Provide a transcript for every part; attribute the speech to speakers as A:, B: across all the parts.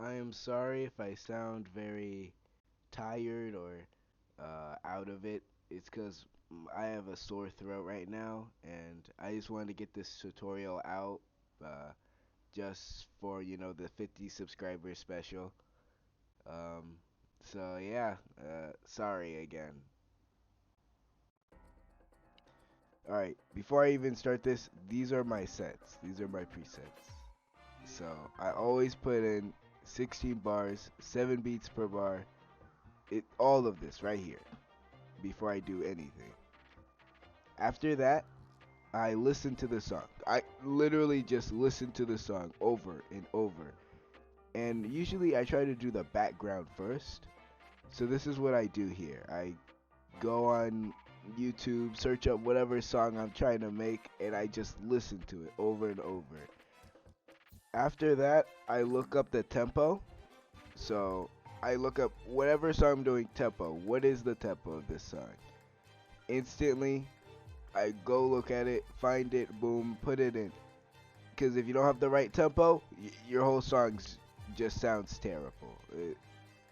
A: I am sorry if I sound very tired or out of it. It's because I have a sore throat right now, and I just wanted to get this tutorial out uh, just for, the 50 subscriber special. Um, so, yeah, sorry again. Alright, before I even start this, these are my sets. These are my presets. So, I always put in 16 bars, 7 beats per bar, all of this right here before I do anything. After that, I listen to the song. I literally just listen to the song over and over. And usually I try to do the background first. So this is what I do here. I go on YouTube, search up whatever song I'm trying to make, and I just listen to it over and over. After that, I look up the tempo. So I look up whatever song I'm doing tempo. What is the tempo of this song? Instantly, I go look at it, find it, boom, put it in. Because if you don't have the right tempo, your whole song just sounds terrible.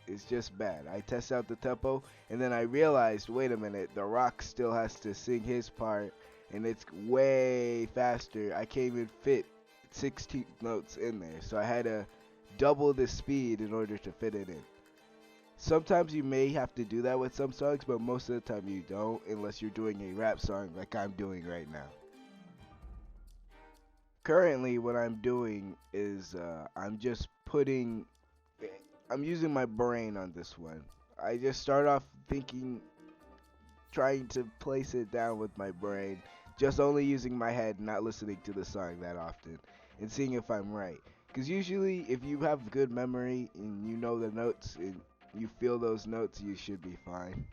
A: It's just bad. I test out the tempo, and then I realized, wait a minute, The Rock still has to sing his part, and it's way faster. I can't even fit 16 notes in there, so I had to double the speed in order to fit it in. Sometimes you may have to do that with some songs, but most of the time you don't, unless you're doing a rap song like I'm doing right now. Currently, what I'm doing is I'm just I'm using my brain on this one. I just start off thinking, trying to place it down with my brain, just only using my head, not listening to the song that often, and seeing if I'm right. Because usually, if you have good memory and you know the notes and you feel those notes, you should be fine.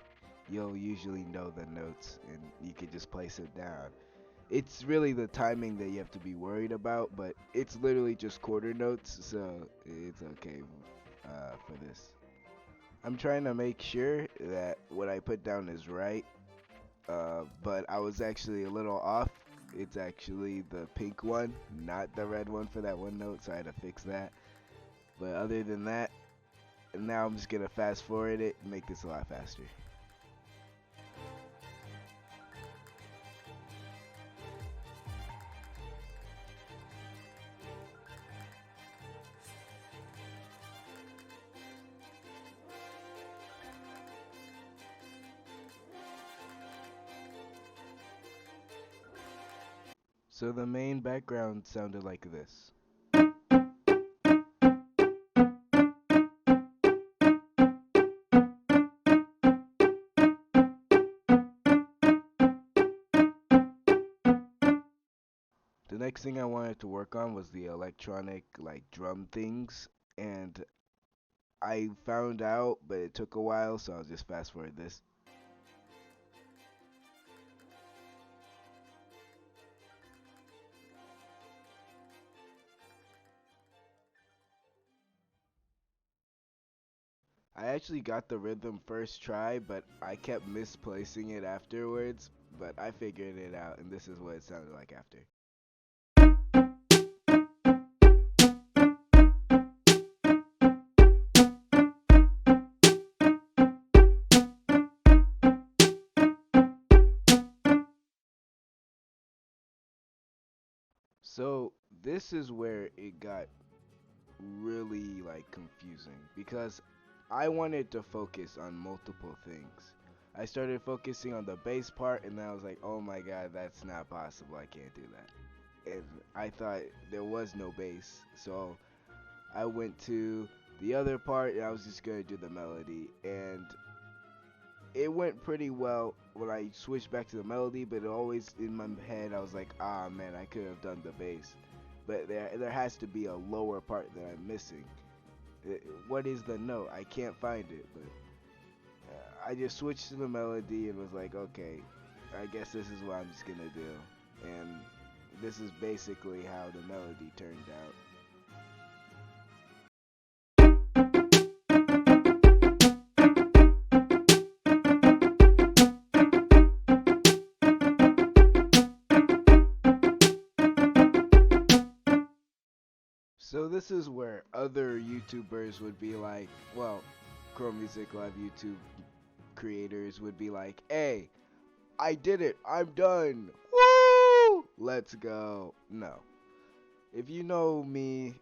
A: You'll usually know the notes and you can just place it down. It's really the timing that you have to be worried about, but it's literally just quarter notes, so it's okay for this. I'm trying to make sure that what I put down is right, but I was actually a little off. It's actually the pink one, not the red one for that one note, so I had to fix that. But other than that, now I'm just gonna fast forward it and make this a lot faster. So the main background sounded like this. The next thing I wanted to work on was the electronic like drum things, and I found out, but it took a while, so I'll just fast forward this. I actually got the rhythm first try, but I kept misplacing it afterwards, but I figured it out, and this is what it sounded like after. So this is where it got really like confusing because I wanted to focus on multiple things. I started focusing on the bass part and then I was like, "Oh my god, that's not possible. I can't do that." And I thought there was no bass. So I went to the other part and I was just going to do the melody, and it went pretty well when I switched back to the melody, but it always in my head I was like, ah man, I could have done the bass. But there has to be a lower part that I'm missing. What is the note? I can't find it, but I just switched to the melody and was like, okay, I guess this is what I'm just gonna do. And this is basically how the melody turned out. So this this is where other YouTubers would be like, well, Chrome Music Live YouTube creators would be like, hey, I did it, I'm done, woo, let's go. No. If you know me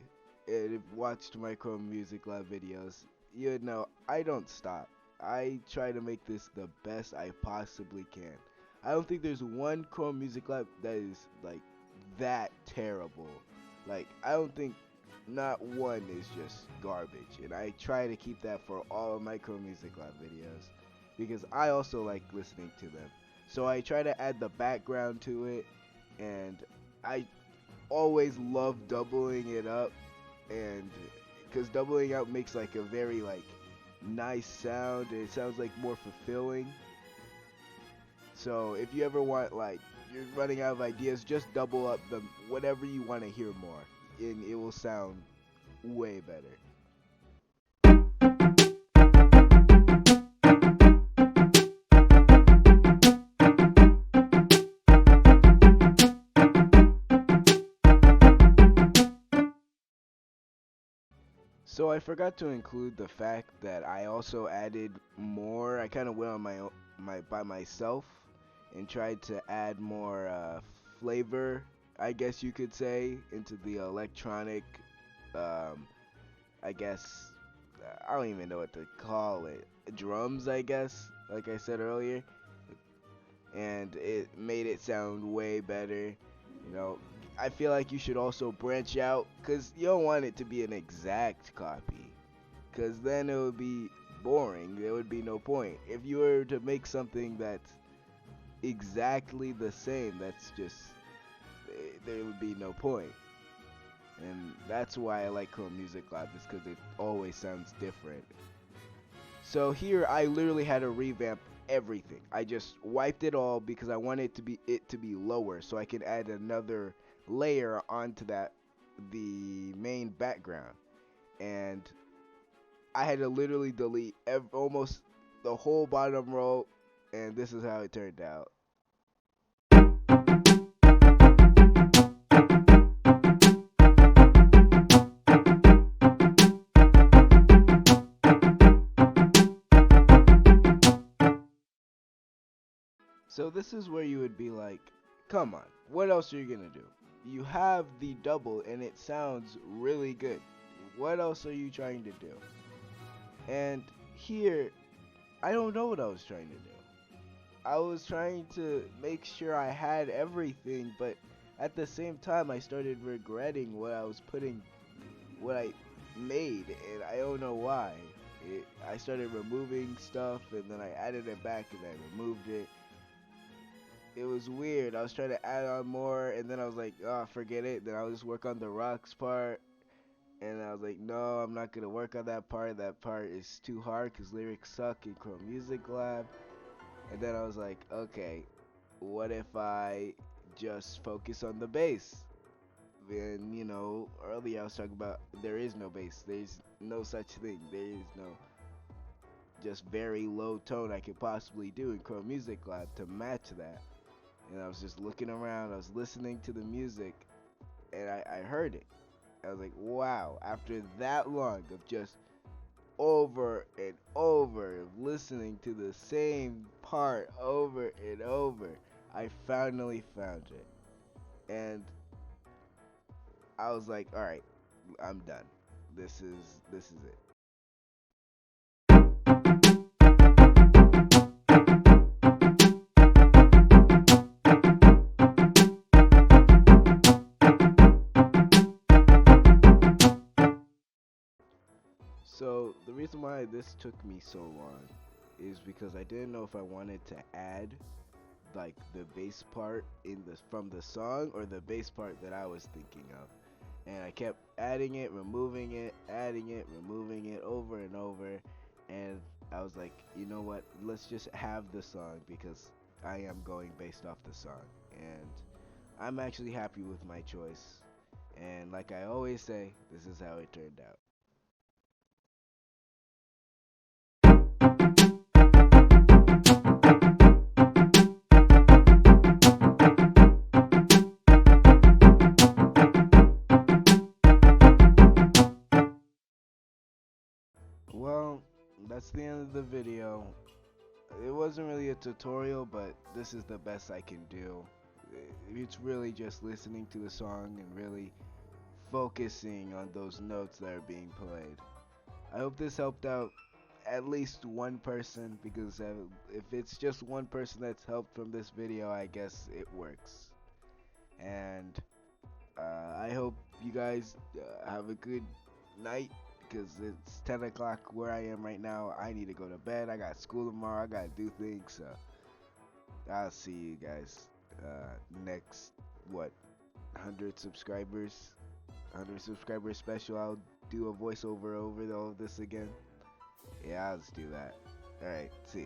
A: and have watched my Chrome Music Live videos, you know I don't stop. I try to make this the best I possibly can. I don't think there's one Chrome Music Live that is like that terrible. Like, I don't think not one is just garbage, and I try to keep that for all of my Chrome Music Live videos because I also like listening to them. So I try to add the background to it, and I always love doubling it up, and because doubling up makes like a very like nice sound, and it sounds like more fulfilling. So if you ever want, like, you're running out of ideas, just double up the whatever you want to hear more, and it will sound way better. So I forgot to include the fact that I also added more. I kind of went on my by myself and tried to add more flavor, I guess you could say, into the electronic. Um, I guess I don't even know what to call it. Drums, I guess, like I said earlier, and it made it sound way better. You know, I feel like you should also branch out because you don't want it to be an exact copy, because then it would be boring. There would be no point. If you were to make something that's exactly the same, that's just, there would be no point. And that's why I like Chrome Music Live, is because it always sounds different. So here I literally had to revamp everything. I just wiped it all because I wanted it to be lower so I could add another layer onto that, the main background. And I had to literally delete almost the whole bottom row, and this is how it turned out. So this is where you would be like, come on, what else are you gonna do? You have the double and it sounds really good. What else are you trying to do? And here, I don't know what I was trying to do. I was trying to make sure I had everything, but at the same time I started regretting what I made, and I don't know why. I started removing stuff, and then I added it back, and I removed it. It was weird. I was trying to add on more, and then I was like, oh, forget it. Then I'll just work on the rocks part. And I was like, no, I'm not going to work on that part. That part is too hard because lyrics suck in Chrome Music Lab. And then I was like, okay, what if I just focus on the bass? And, you know, earlier I was talking about there is no bass. There's no such thing. There is no just very low tone I could possibly do in Chrome Music Lab to match that. And I was just looking around, I was listening to the music, and I heard it. I was like, wow, after that long of just over and over, listening to the same part over and over, I finally found it. And I was like, alright, I'm done. This is it. So the reason why this took me so long is because I didn't know if I wanted to add like the bass part from the song or the bass part that I was thinking of. And I kept adding it, removing it, adding it, removing it over and over, and I was like, you know what, let's just have the song because I am going based off the song, and I'm actually happy with my choice. And like I always say, this is how it turned out. Well, that's the end of the video. It wasn't really a tutorial, but this is the best I can do. It's really just listening to the song and really focusing on those notes that are being played. I hope this helped out at least one person, because if it's just one person that's helped from this video, I guess it works. And I hope you guys have a good night, because it's 10 o'clock where I am right now. I need to go to bed. I got school tomorrow. I got to do things. So I'll see you guys next, what, 100 subscribers? 100 subscribers special. I'll do a voiceover over all of this again. Yeah, I'll just do that. Alright, see ya.